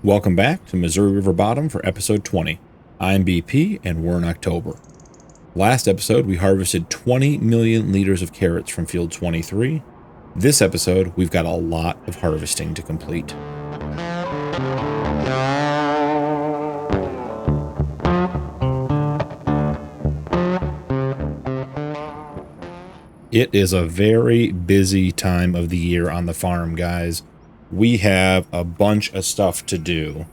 Welcome back to Missouri River Bottom for episode 20. I'm BP and we're in October. Last episode, we harvested 20 million liters of carrots from field 23. This episode, we've got a lot of harvesting to complete. It is a very busy time of the year on the farm, guys. We have a bunch of stuff to do.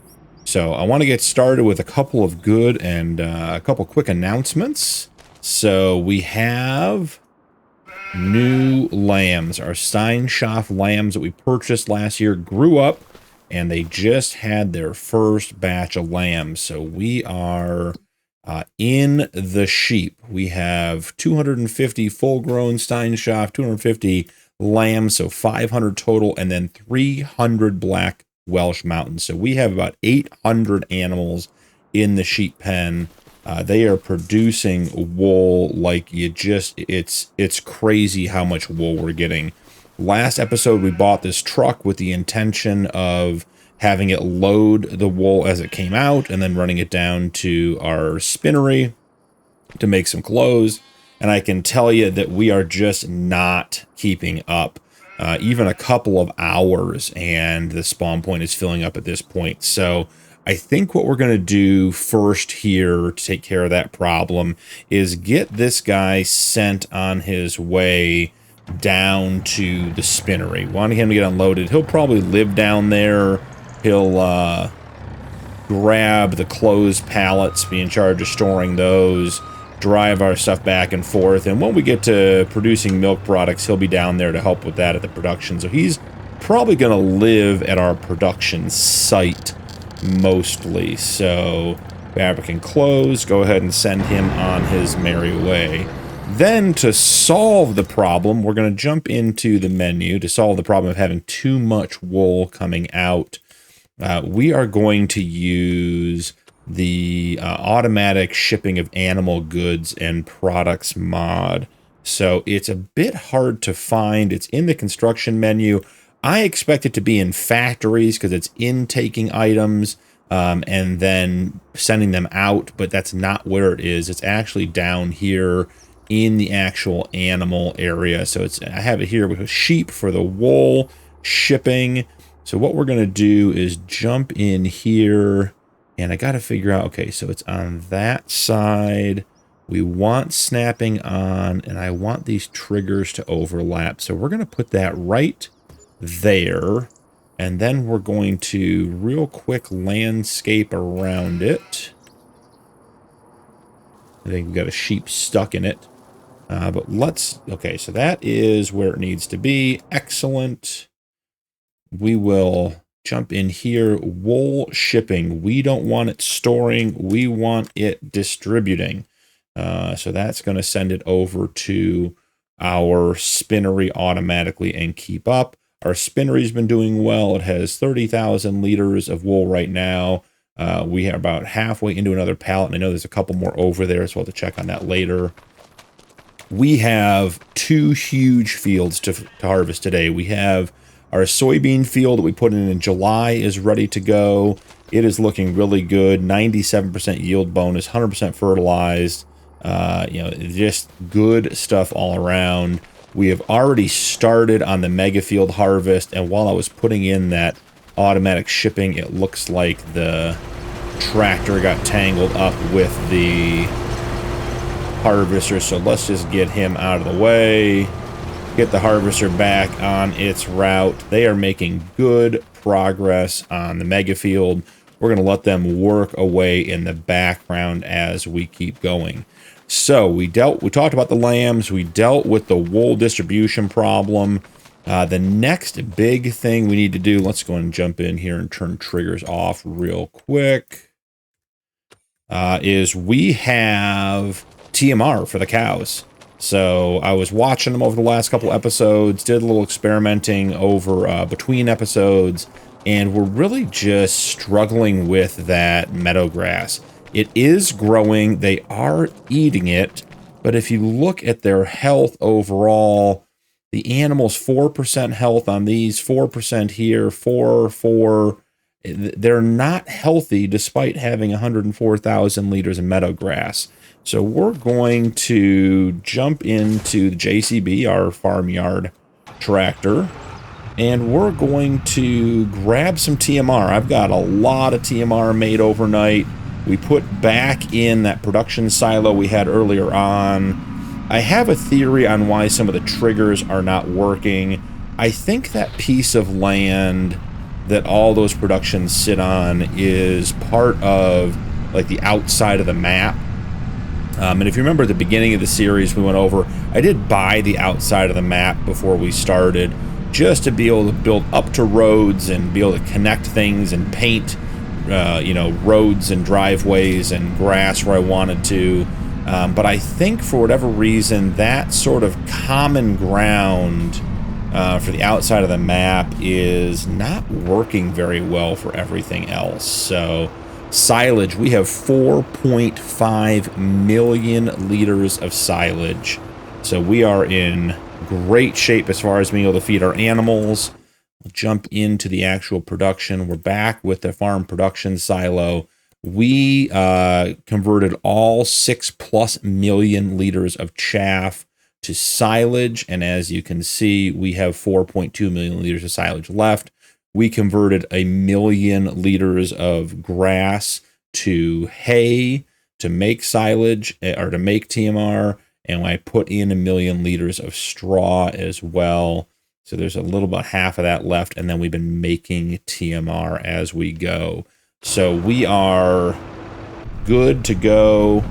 So I want to get started with a couple of good and a couple quick announcements. So we have new lambs. Our Steinchaf lambs that we purchased last year grew up and they just had their first batch of lambs. So we are in the sheep. We have 250 full-grown Steinchaf, 250 lambs, so 500 total, and then 300 black Welsh Mountains. So we have about 800 animals in the sheep pen. They are producing wool like it's crazy how much wool we're getting. Last episode, we bought this truck with the intention of having it load the wool as it came out and then running it down to our spinnery to make some clothes. And I can tell you that we are just not keeping up. Even a couple of hours and the spawn point is filling up at this point. So I think what we're going to do first here to take care of that problem is get this guy sent on his way down to the spinnery. Wanting him to get unloaded. He'll probably live down there. He'll grab the closed pallets, be in charge of storing those, drive our stuff back and forth, and when we get to producing milk products, he'll be down there to help with that at the production. So he's probably going to live at our production site mostly. So fabric and clothes, go ahead and send him on his merry way. Then to solve the problem, we're going to jump into the menu to solve the problem of having too much wool coming out. We are going to use the automatic shipping of animal goods and products mod. So it's a bit hard to find. It's in the construction menu. I expect it to be in factories because it's intaking items and then sending them out, but that's not where it is. It's actually down here in the actual animal area. So I have it here with sheep for the wool shipping. So what we're going to do is jump in here, and I got to figure out, okay, so it's on that side. We want snapping on, and I want these triggers to overlap. So we're going to put that right there, and then we're going to real quick landscape around it. I think we've got a sheep stuck in it. But okay, so that is where it needs to be. Excellent. We will jump in here. Wool shipping. We don't want it storing. We want it distributing. So that's going to send it over to our spinnery automatically and keep up. Our spinnery's been doing well. It has 30,000 liters of wool right now. We are about halfway into another pallet, and I know there's a couple more over there, so we'll have to check on that later. We have two huge fields to harvest today. We have our soybean field that we put in July is ready to go. It is looking really good. 97% yield bonus, 100% fertilized. Just good stuff all around. We have already started on the mega field harvest, and while I was putting in that automatic shipping, it looks like the tractor got tangled up with the harvester. So let's just get him out of the way. Get the harvester back on its route. They are making good progress on the mega field. We're going to let them work away in the background as we keep going. So we talked about the lambs. We dealt with the wool distribution problem. The next big thing we need to do, let's go and jump in here and turn triggers off real quick, is we have TMR for the cows. So I was watching them over the last couple episodes, did a little experimenting over between episodes, and we're really just struggling with that meadow grass. It is growing, they are eating it, but if you look at their health overall, the animals 4% health on these, 4% here, 4, they're not healthy despite having 104,000 liters of meadow grass. So we're going to jump into the JCB, our farmyard tractor, and we're going to grab some TMR. I've got a lot of TMR made overnight. We put back in that production silo we had earlier on. I have a theory on why some of the triggers are not working. I think that piece of land that all those productions sit on is part of like the outside of the map. And if you remember at the beginning of the series we went over, I did buy the outside of the map before we started, just to be able to build up to roads and be able to connect things and paint, you know, roads and driveways and grass where I wanted to. But I think for whatever reason, that sort of common ground for the outside of the map is not working very well for everything else. So silage, we have 4.5 million liters of silage. So we are in great shape as far as being able to feed our animals. We'll jump into the actual production. We're back with the farm production silo. We converted all 6+ million liters of chaff to silage, and as you can see, we have 4.2 million liters of silage left. We converted 1 million liters of grass to hay to make silage, or to make TMR, and I put in 1 million liters of straw as well. So there's a little about half of that left, and then we've been making TMR as we go. So we are good to go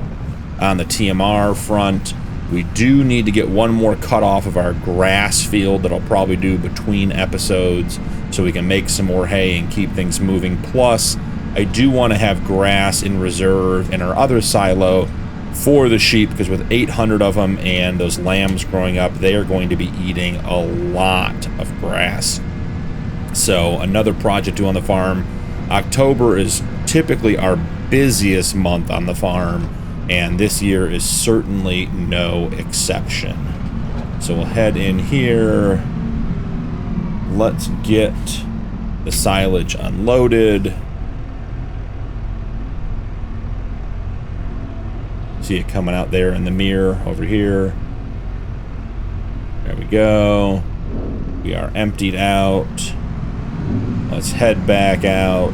on the TMR front. We do need to get one more cut off of our grass field that I'll probably do between episodes so we can make some more hay and keep things moving. Plus, I do want to have grass in reserve in our other silo for the sheep, because with 800 of them and those lambs growing up, they are going to be eating a lot of grass. So another project due on the farm. October is typically our busiest month on the farm, and this year is certainly no exception. So we'll head in here. Let's get the silage unloaded. See it coming out there in the mirror over here. There we go. We are emptied out. Let's head back out.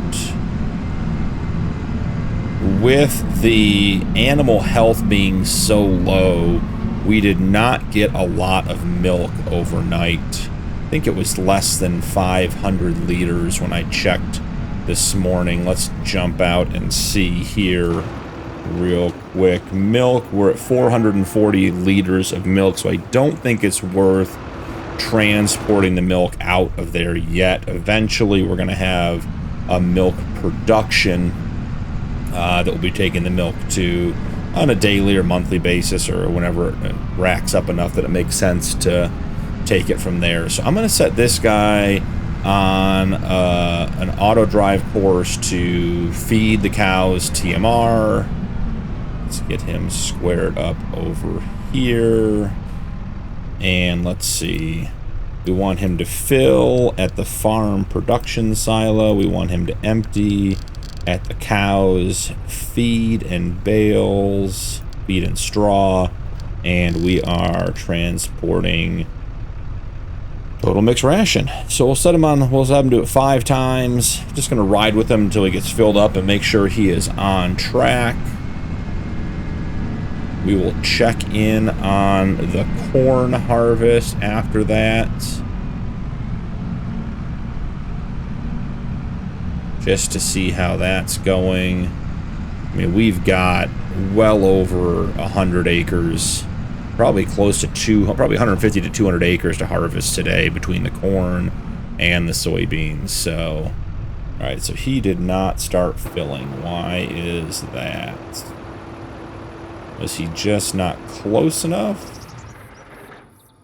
With the animal health being so low, we did not get a lot of milk overnight. I think it was less than 500 liters when I checked this morning. Let's jump out and see here real quick. Milk, we're at 440 liters of milk, so I don't think it's worth transporting the milk out of there yet. Eventually we're going to have a milk production that will be taking the milk to on a daily or monthly basis, or whenever it racks up enough that it makes sense to take it from there. So I'm going to set this guy on an auto drive course to feed the cows TMR. Let's get him squared up over here. And let's see. We want him to fill at the farm production silo. We want him to empty at the cows feed and bales, feed and straw. And we are transporting total mixed ration. So we'll set him on, we'll have him do it 5 times. Just going to ride with him until he gets filled up and make sure he is on track. We will check in on the corn harvest after that. Just to see how that's going. I mean, we've got well over 100 acres, probably close to probably 150 to 200 acres to harvest today between the corn and the soybeans. So, all right, so he did not start filling. Why is that? Was he just not close enough?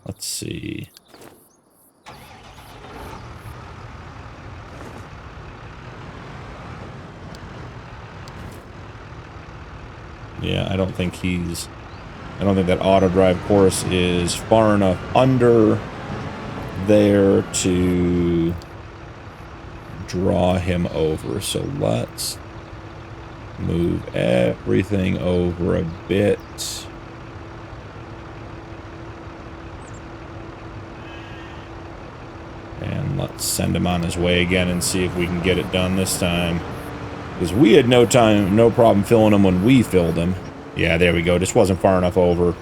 Let's see. Yeah, I don't think that auto drive course is far enough under there to draw him over. So let's move everything over a bit. And let's send him on his way again and see if we can get it done this time. Because we had no problem filling him when we filled him. Yeah, there we go. Just wasn't far enough over.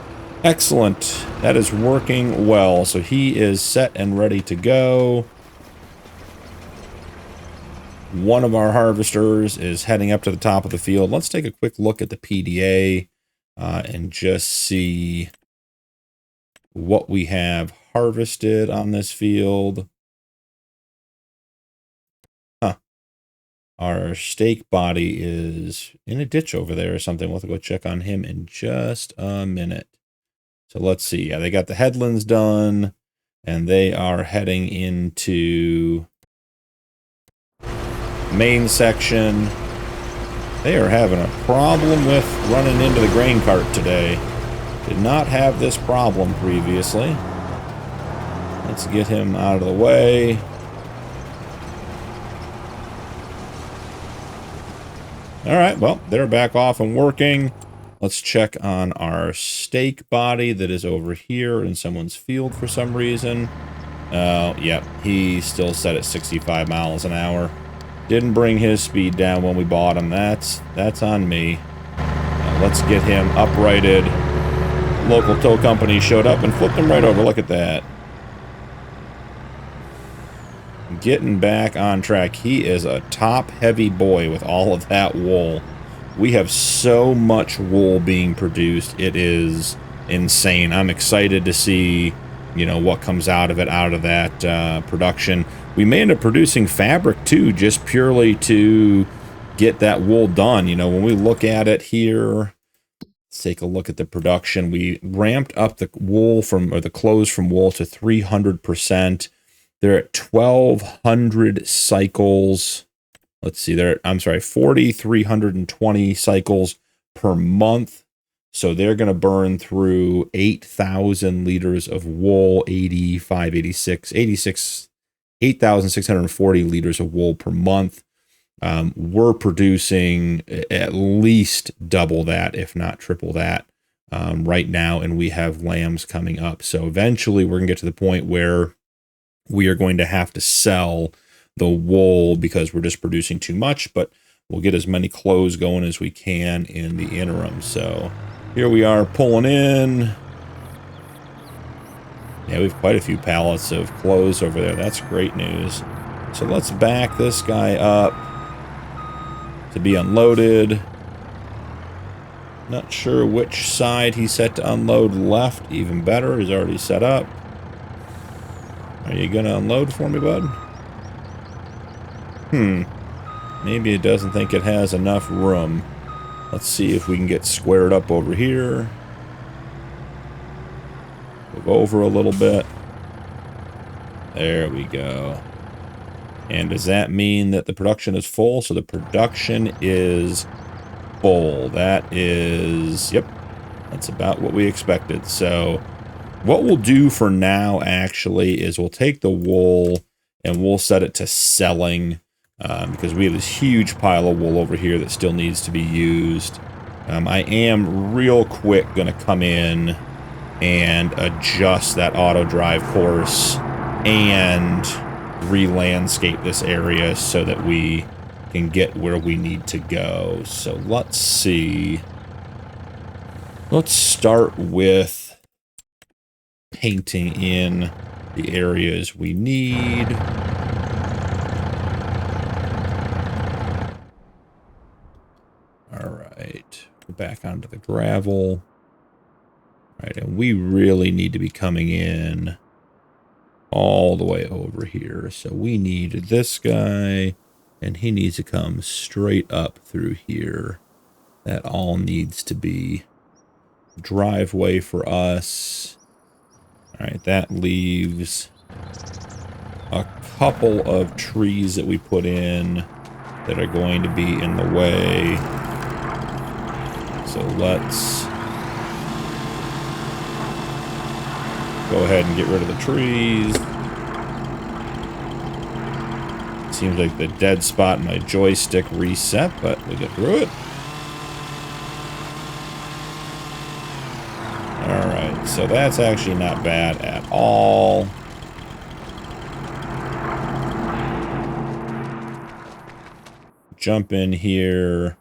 Excellent. That is working well. So he is set and ready to go. One of our harvesters is heading up to the top of the field. Let's take a quick look at the PDA and just see what we have harvested on this field. Our steak body is in a ditch over there or something. We'll have to go check on him in just a minute. So let's see. Yeah, they got the headlands done, and they are heading into main section. They are having a problem with running into the grain cart today. Did not have this problem previously. Let's get him out of the way. All right, well, they're back off and working. Let's check on our steak body that is over here in someone's field for some reason. Oh, yep, he's still set at 65 miles an hour. Didn't bring his speed down when we bought him. That's on me. Let's get him uprighted. Local tow company showed up and flipped him right over. Look at that. Getting back on track. He is a top-heavy boy with all of that wool. We have so much wool being produced. It is insane. I'm excited to see, you know, what comes out of it, out of that production. We may end up producing fabric, too, just purely to get that wool done. You know, when we look at it here, let's take a look at the production. We ramped up the wool from, or the clothes from wool to 300%. They're at 1,200 cycles. Let's see, they're at, I'm sorry, 4,320 cycles per month. So they're going to burn through 8,000 liters of wool, 8,640 liters of wool per month. We're producing at least double that, if not triple that, right now. And we have lambs coming up. So eventually we're going to get to the point where we are going to have to sell the wool because we're just producing too much, but we'll get as many clothes going as we can in the interim. So here we are pulling in. Yeah, we have quite a few pallets of clothes over there. That's great news. So let's back this guy up to be unloaded. Not sure which side he's set to unload. Left, even better. He's already set up. Are you gonna unload for me, bud? Maybe it doesn't think it has enough room. Let's see if we can get squared up over here. Move over a little bit. There we go. And does that mean that the production is full? So the production is full. That is, yep, that's about what we expected. So what we'll do for now, actually, is we'll take the wool and we'll set it to selling because we have this huge pile of wool over here that still needs to be used. I am real quick going to come in and adjust that auto drive course and re-landscape this area so that we can get where we need to go. So let's see. Let's start with painting in the areas we need. All right, go back onto the gravel. All right, and we really need to be coming in all the way over here. So we need this guy, and he needs to come straight up through here. That all needs to be driveway for us. All right, that leaves a couple of trees that we put in that are going to be in the way. So let's go ahead and get rid of the trees. Seems like the dead spot in my joystick reset, but we get through it. Alright, so that's actually not bad at all. Jump in here,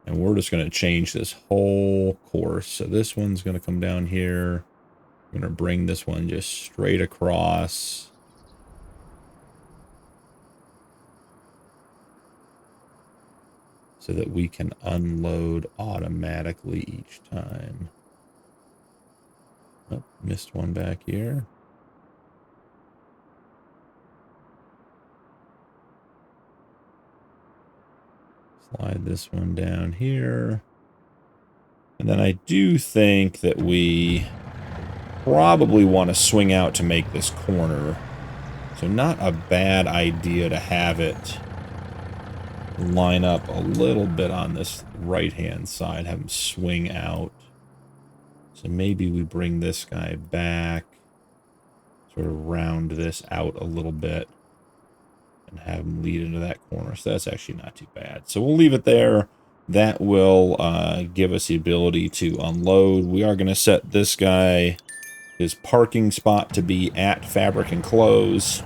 and we're just going to change this whole course. So this one's going to come down here. I'm going to bring this one just straight across. So that we can unload automatically each time. Oh, missed one back here. Slide this one down here. And then I do think that we probably want to swing out to make this corner. So not a bad idea to have it line up a little bit on this right-hand side, have him swing out. So maybe we bring this guy back, sort of round this out a little bit, and have him lead into that corner. So that's actually not too bad. So we'll leave it there. That will give us the ability to unload. We are going to set this guy, his parking spot, to be at fabric and clothes.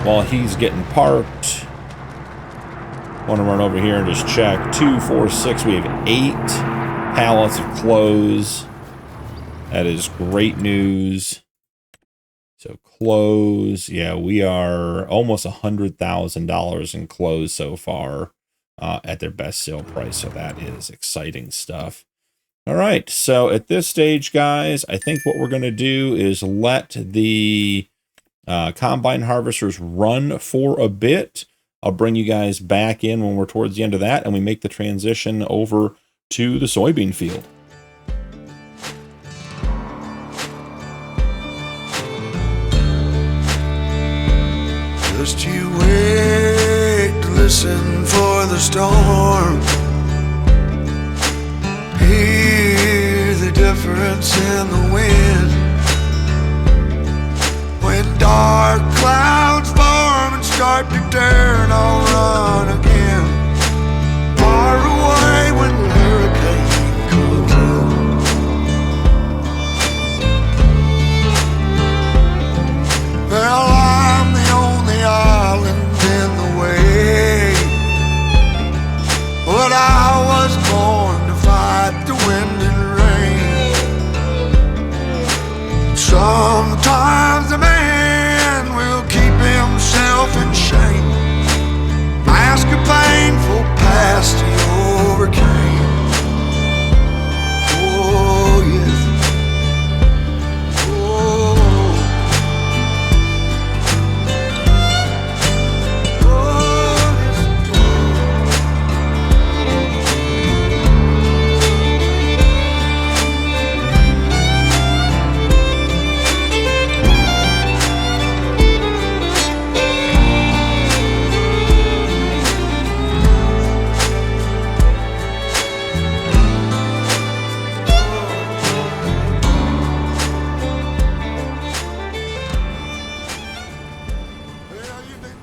While he's getting parked, I want to run over here and just check. 2, 4, 6. We have 8 pallets of clothes. That is great news. So clothes, yeah, we are almost $100,000 in clothes so far at their best sale price. So that is exciting stuff. All right, so at this stage, guys, I think what we're going to do is let the combine harvesters run for a bit. I'll bring you guys back in when we're towards the end of that, and we make the transition over to the soybean field. Just you wait to listen for the storm. Hear the difference in the wind. When dark clouds form and start to turn, I'll run again. Far away when the hurricane comes in. Well, I'm the only island in the way, but I was born to fight the wind and rain. Sometimes a man will keep himself in shame, mask a painful past he overcame. Oh yes, oh, oh yes.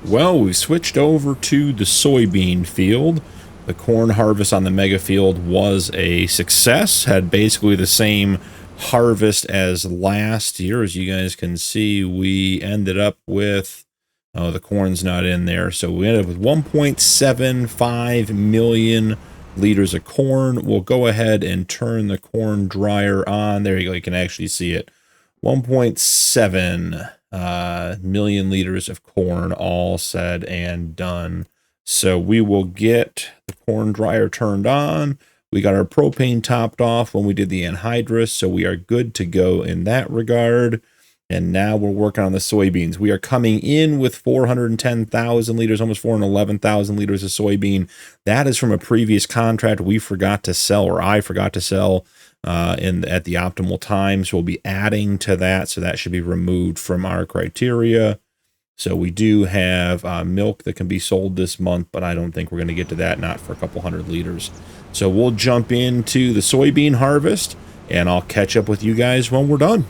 Well, we switched over to the soybean field. The corn harvest on the mega field was a success. Had basically the same harvest as last year. As you guys can see, we ended up with, oh, the corn's not in there. So we ended up with 1.75 million liters of corn. We'll go ahead and turn the corn dryer on. There you go. You can actually see it. 1.7 million liters of corn, all said and done. So we will get the corn dryer turned on. We got our propane topped off when we did the anhydrous, so we are good to go in that regard. And now we're working on the soybeans. We are coming in with 410,000 liters, almost 411,000 liters of soybean. That is from a previous contract we forgot to sell, or I forgot to sell at the optimal time. So we'll be adding to that. So that should be removed from our criteria. So we do have milk that can be sold this month, but I don't think we're going to get to that, not for a couple hundred liters. So we'll jump into the soybean harvest, and I'll catch up with you guys when we're done.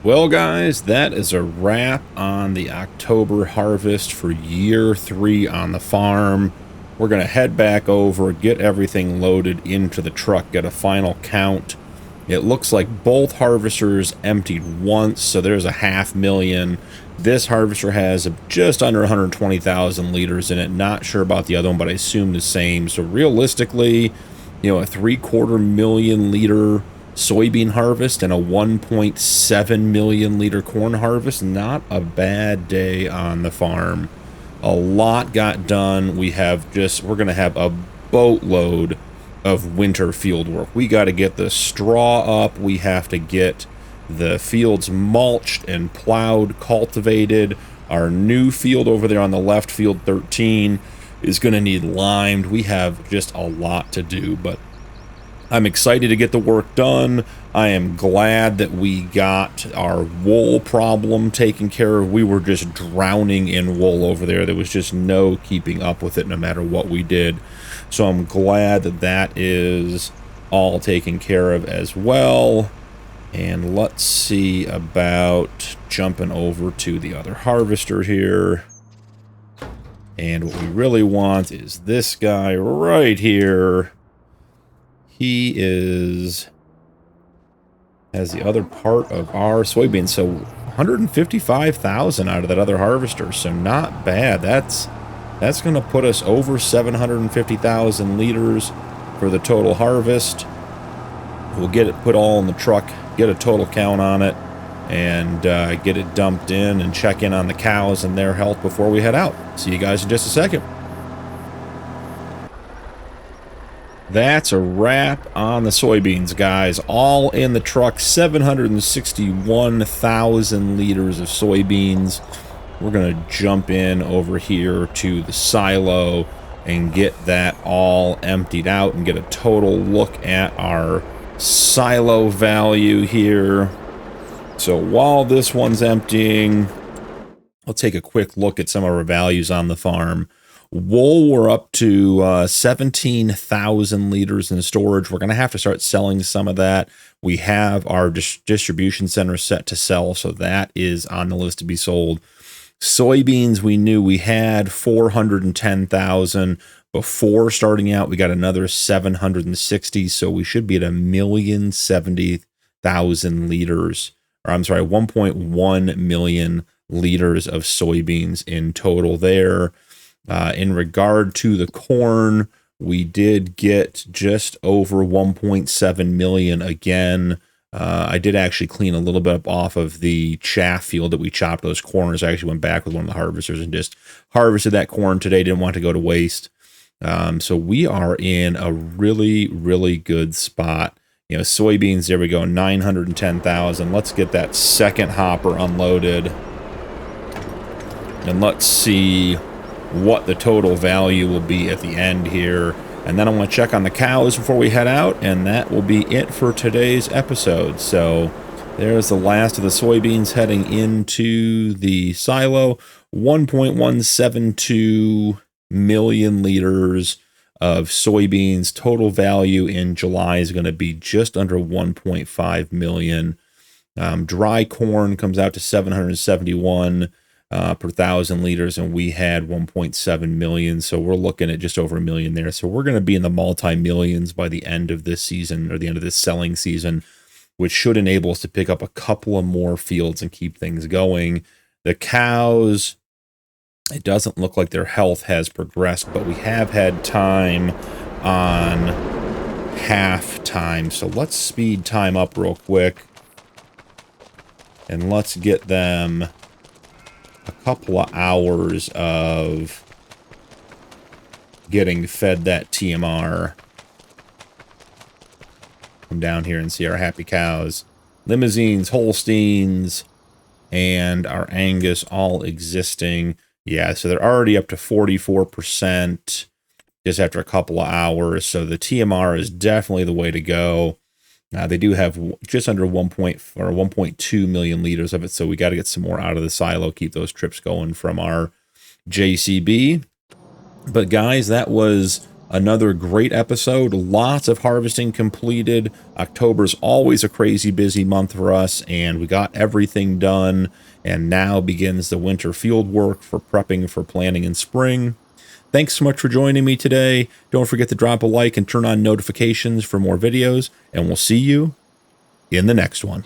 Well, guys, that is a wrap on the October harvest for year 3 on the farm. We're going to head back over, get everything loaded into the truck, get a final count. It looks like both harvesters emptied once, so there's a 500,000. This harvester has just under 120,000 liters in it. Not sure about the other one, but I assume the same. So realistically, you know, a 3/4 million liter soybean harvest and a 1.7 million liter corn harvest. Not a bad day on the farm. A lot got done. We're going to have a boatload of winter field work. We got to get the straw up. We have to get the fields mulched and plowed, cultivated. Our new field over there on the left, field 13, is going to need limed. We have just a lot to do, but I'm excited to get the work done. I am glad that we got our wool problem taken care of. We were just drowning in wool over there. There was just no keeping up with it no matter what we did. So I'm glad that that is all taken care of as well. And let's see about jumping over to the other harvester here. And what we really want is this guy right here. He has the other part of our soybeans. So 155,000 out of that other harvester. So not bad. That's going to put us over 750,000 liters for the total harvest. We'll get it put all in the truck, get a total count on it, and get it dumped in and check in on the cows and their health before we head out. See you guys in just a second. That's a wrap on the soybeans, guys. All in the truck, 761,000 liters of soybeans. We're going to jump in over here to the silo and get that all emptied out and get a total look at our silo value here. So while this one's emptying, I'll take a quick look at some of our values on the farm. Wool, we're up to 17,000 liters in storage. We're going to have to start selling some of that. We have our distribution center set to sell, so that is on the list to be sold. Soybeans, we knew we had 410,000. Before starting out, we got another 760, so we should be at 1,070,000 liters. Or I'm sorry, 1.1 million liters of soybeans in total there. In regard to the corn, we did get just over 1.7 million again. I did actually clean a little bit up off of the chaff field that we chopped those corners. I actually went back with one of the harvesters and just harvested that corn today. Didn't want to go to waste. So we are in a really, really good spot. You know, soybeans, there we go, 910,000. Let's get that second hopper unloaded. And let's see what the total value will be at the end here. And then I want to check on the cows before we head out, and that will be it for today's episode. So there's the last of the soybeans heading into the silo. 1.172 million liters of soybeans. Total value in July is going to be just under 1.5 million. Dry corn comes out to 771 per 1,000 liters, and we had 1.7 million, so we're looking at just over a million there. So we're going to be in the multi-millions by the end of this season, or the end of this selling season, which should enable us to pick up a couple of more fields and keep things going. The cows, it doesn't look like their health has progressed, but we have had time on half time. So let's speed time up real quick, and let's get them a couple of hours of getting fed that TMR. Come down here and see our happy cows. Limousines, Holsteins, and our Angus all existing. Yeah, so they're already up to 44% just after a couple of hours. So the TMR is definitely the way to go. They do have just under 1.2 million liters of it, so we got to get some more out of the silo, keep those trips going from our JCB. But guys, that was Another great episode, lots of harvesting completed. October's always a crazy busy month for us, and we got everything done, and now begins the winter field work for prepping for planting in spring. Thanks so much for joining me today. Don't forget to drop a like and turn on notifications for more videos, and we'll see you in the next one.